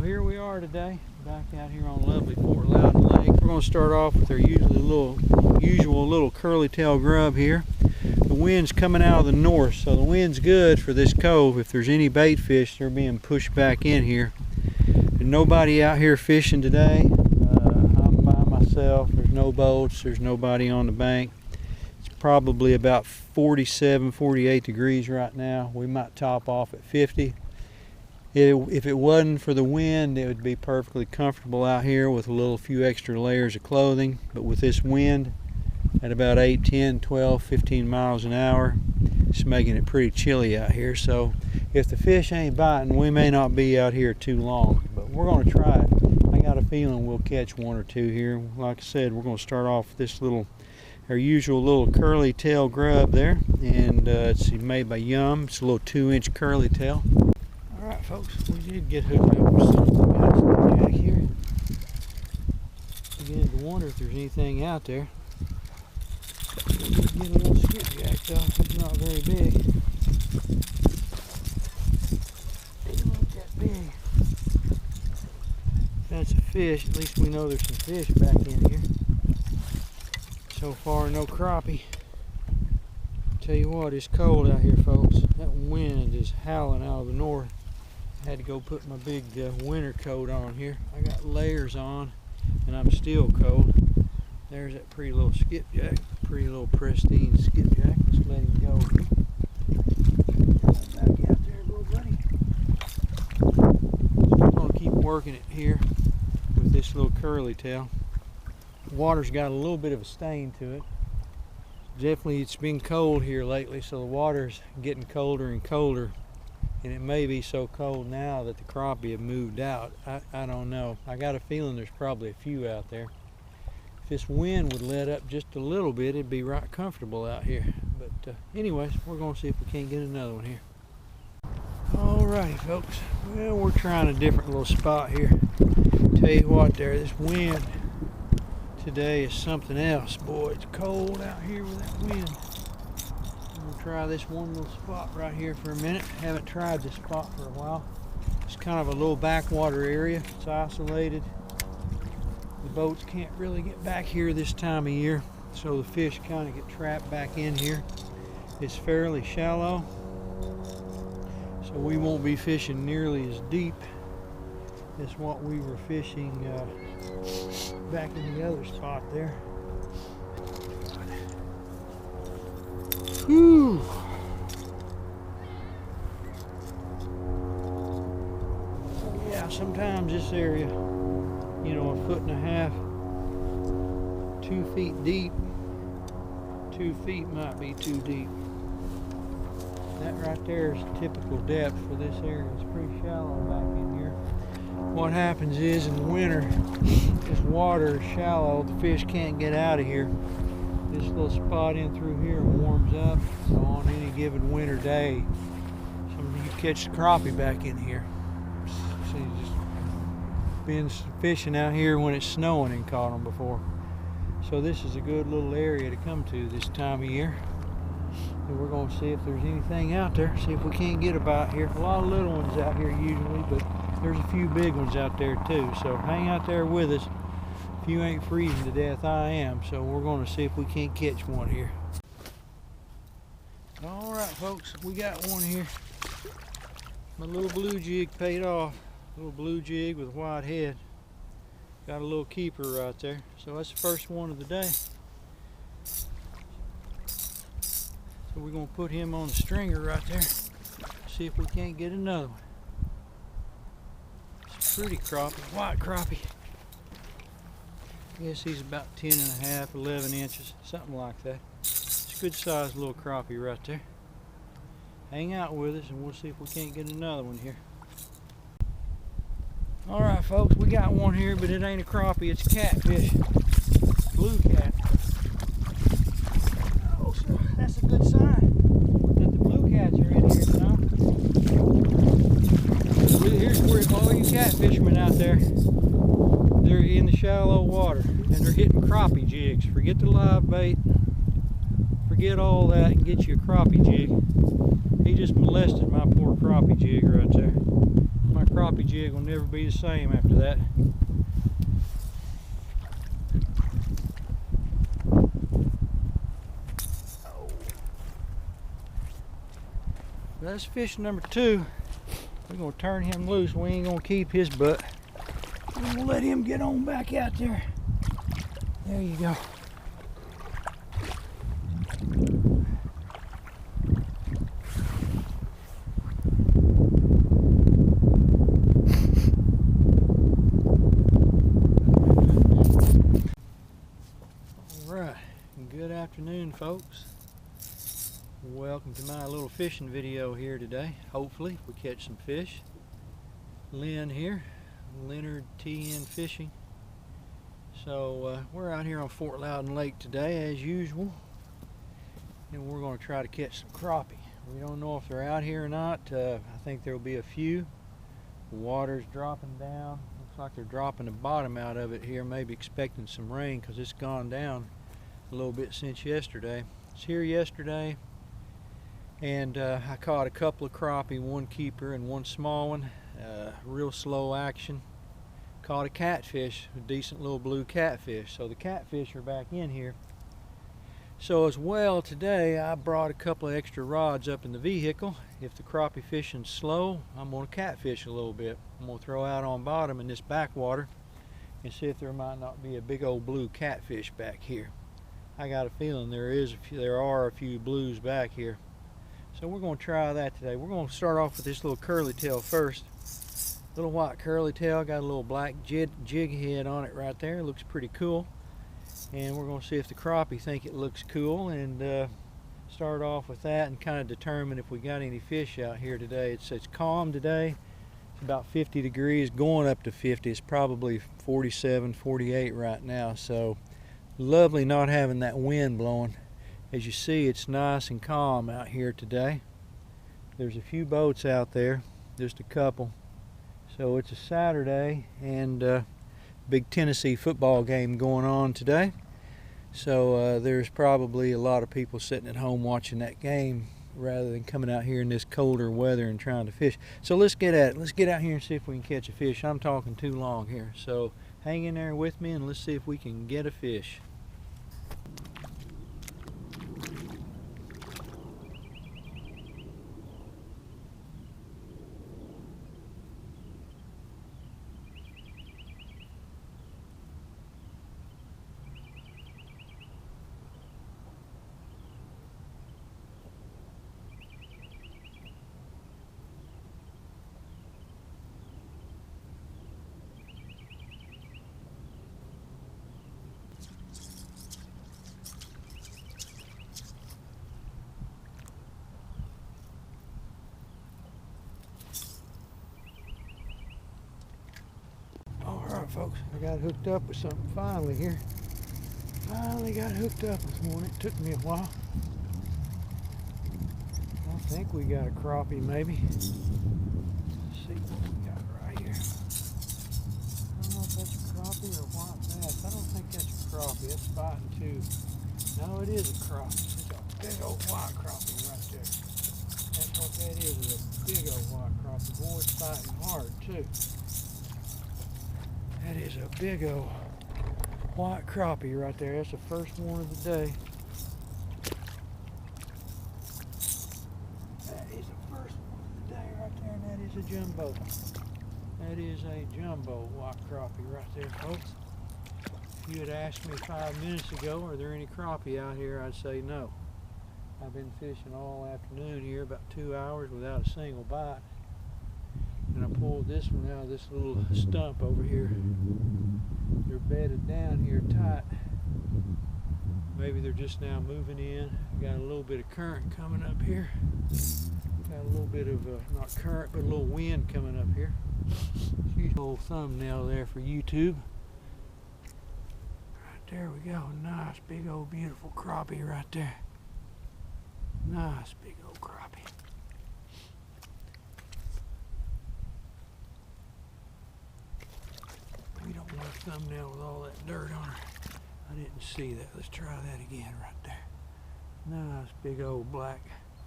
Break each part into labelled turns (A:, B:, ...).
A: here we are today, back out here on lovely Fort Loudoun Lake. We're going to start off with our usual little curly tail grub here. The wind's coming out of the north, so the wind's good for this cove. If there's any bait fish, they're being pushed back in here. There's nobody out here fishing today. I'm by myself. There's no boats. There's nobody on the bank. It's probably about 47, 48 degrees right now. We might top off at 50. If it wasn't for the wind, it would be perfectly comfortable out here with a few extra layers of clothing. But with this wind at about 8, 10, 12, 15 miles an hour, it's making it pretty chilly out here. So if the fish ain't biting, we may not be out here too long. But we're going to try it. I got a feeling we'll catch one or two here. Like I said, we're going to start off with this our usual little curly tail grub there. And it's made by Yum. It's a little 2-inch curly tail. Alright folks, we did get hooked up with something back here. Beginning to wonder if there's anything out there. We did get a little skipjack though, he's not very big. He's not that big. That's a fish, at least we know there's some fish back in here. So far no crappie. Tell you what, it's cold out here folks. That wind is howling out of the north. I had to go put my big winter coat on here. I got layers on and I'm still cold. There's that pretty little skipjack, pretty little pristine skipjack. Let's let him go. Back out there, little buddy. So I'm going to keep working it here with this little curly tail. The water's got a little bit of a stain to it. Definitely it's been cold here lately, so the water's getting colder and colder. And it may be so cold now that the crappie have moved out. I don't know. I got a feeling there's probably a few out there. If this wind would let up just a little bit, it'd be right comfortable out here. But anyways, we're going to see if we can't get another one here. Alrighty folks, well, we're trying a different little spot here. Tell you what there, this wind today is something else. Boy, it's cold out here with that wind. We'll try this one little spot right here for a minute. Haven't tried this spot for a while. It's kind of a little backwater area. It's isolated. The boats can't really get back here this time of year, so the fish kind of get trapped back in here. It's fairly shallow, so we won't be fishing nearly as deep as what we were fishing back in the other spot there. Whew. Yeah, sometimes this area, you know, 1.5 feet, 2 feet deep. 2 feet might be too deep. That right there is typical depth for this area. It's pretty shallow back in here. What happens is in the winter, this water is shallow, the fish can't get out of here. This little spot in through here warms up, so on any given winter day, you catch the crappie back in here. So you just been fishing out here when it's snowing and caught them before. So this is a good little area to come to this time of year. And we're going to see if there's anything out there, see if we can't get about here. A lot of little ones out here usually, but there's a few big ones out there too. So hang out there with us. If you ain't freezing to death, I am. So we're going to see if we can't catch one here. All right, folks, we got one here. My little blue jig paid off. Little blue jig with a white head. Got a little keeper right there. So that's the first one of the day. So we're going to put him on the stringer right there. See if we can't get another one. It's a pretty crappie, white crappie. I guess he's about 10.5, 11 inches, something like that. It's a good sized little crappie right there. Hang out with us and we'll see if we can't get another one here. Alright folks, we got one here, but it ain't a crappie, it's a catfish. Blue cat. Oh, so that's a good sign that the blue cats are in here now. Here's where all you cat fishermen out there, they're in the shallow water and they're hitting crappie jigs. Forget the live bait, forget all that and get you a crappie jig. He just molested my poor crappie jig right there. My crappie jig will never be the same after that. That's fish number 2. We're gonna turn him loose. We ain't gonna keep his butt. We're gonna let him get on back out there. There you go. Alright, good afternoon folks. Welcome to my little fishing video here today. Hopefully we catch some fish. Lynn here, Leonard TN Fishing. So we're out here on Fort Loudoun Lake today as usual, and we're going to try to catch some crappie. We don't know if they're out here or not. I think there will be a few. The water's dropping down. Looks like they're dropping the bottom out of it here, maybe expecting some rain because it's gone down a little bit since yesterday. It's here yesterday, and I caught a couple of crappie, one keeper and one small one. Real slow action. Caught a catfish, a decent little blue catfish. So the catfish are back in here. So as well today I brought a couple of extra rods up in the vehicle. If the crappie fishing's slow, I'm going to catfish a little bit. I'm going to throw out on bottom in this backwater and see if there might not be a big old blue catfish back here. I got a feeling there are a few blues back here. So we're going to try that today. We're going to start off with this little curly tail first. Little white curly tail, got a little black jig head on it right there. Looks pretty cool. And we're going to see if the crappie think it looks cool, and start off with that and kind of determine if we got any fish out here today. It's calm today. It's about 50 degrees, going up to 50. It's probably 47, 48 right now. So lovely not having that wind blowing. As you see, it's nice and calm out here today. There's a few boats out there, just a couple. So it's a Saturday, and big Tennessee football game going on today. So there's probably a lot of people sitting at home watching that game rather than coming out here in this colder weather and trying to fish. So let's get at it. Let's get out here and see if we can catch a fish. I'm talking too long here. So hang in there with me and let's see if we can get a fish. Alright folks, I got hooked up with something finally here. Finally got hooked up this morning. It took me a while. I think we got a crappie maybe. Let's see what we got right here. I don't know if that's a crappie or white bass. I don't think that's a crappie. That's fighting too. No, it is a crappie. It's a big old white crappie right there. That's what that is a big old white crappie. Boy, it's fighting hard too. That is a big old white crappie right there. That's the first one of the day. That is the first one of the day right there, and that is a jumbo. That is a jumbo white crappie right there, folks. If you had asked me 5 minutes ago, are there any crappie out here, I'd say no. I've been fishing all afternoon here, about 2 hours without a single bite. And I pulled this one out of this little stump over here. They're bedded down here tight. Maybe they're just now moving in. Got a little bit of current coming up here. Got a little bit of, not current, but a little wind coming up here. Excuse me, old thumbnail there for YouTube. Right there we go. Nice big old beautiful crappie right there. Nice big old crappie. We don't want a thumbnail with all that dirt on her. I didn't see that. Let's try that again right there. Nice big old black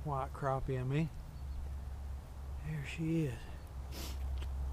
A: white crappie, I mean. There she is.